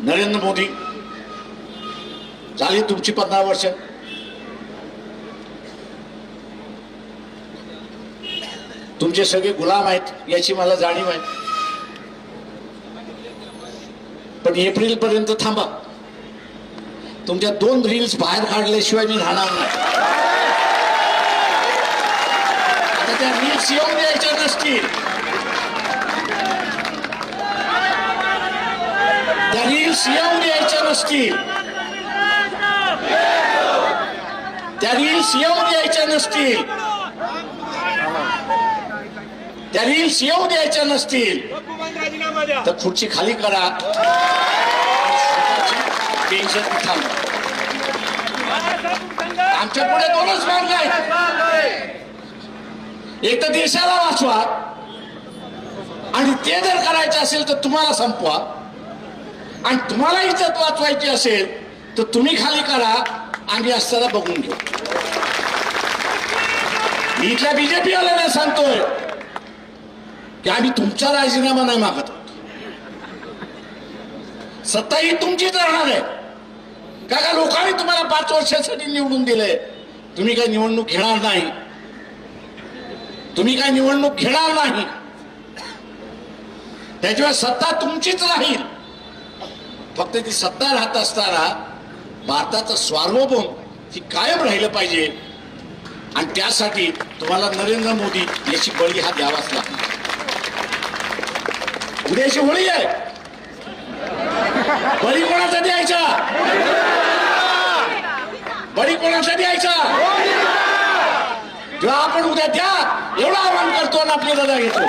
नरेंद्र मोदी झाली तुमची 15 वर्ष. तुमचे सगळे गुलाम आहेत याची मला जाणीव आहे. पण एप्रिल पर्यंत थांबा. तुमच्या 2 रील्स बाहेर काढल्याशिवाय मी राहणार नाही. आता त्या रील्स येऊन द्यायच्या नसतील. त्या रील्स येऊन द्यायच्या नसतील. त्या रील्स येऊन द्यायच्या नसतील. त्या रील्स येऊ द्यायच्या नसतील तर खुर्ची खाली करा. टेन्शन थांबवा. आमच्या पुढे 2च मार्ग आहेत. एक तर देशाला वाचवा आणि ते जर करायचं असेल तर तुम्हाला संपवा. आणि तुम्हाला इज्जत वाचवायची असेल तर तुम्ही खाली करा. आम्ही असताना बघून घेऊ. मी इथल्या बीजेपी वाल्यांना सांगतोय की आम्ही तुमचा राजीनामा नाही मागत. सत्ता ही तुमचीच राहणार आहे. का लोकांनी तुम्हाला 5 वर्षासाठी निवडून दिले. तुम्ही काय निवडणूक घेणार नाही. तुम्ही काय निवडणूक घेणार नाही. त्याच्यावर सत्ता तुमचीच राहील. फक्त ती सत्ता राहत असताना भारताचं सार्वभौम ही कायम राहिलं पाहिजे. आणि त्यासाठी तुम्हाला नरेंद्र मोदी याची बळी हा द्यावाच लागला. उद्याची होळी आहे. बळी कोणाचा द्यायचा. बळी कोणाचा द्यायचा. जेव्हा आपण उद्या द्या एवढं आवाहन करतो आणि आपली रजा घेतो.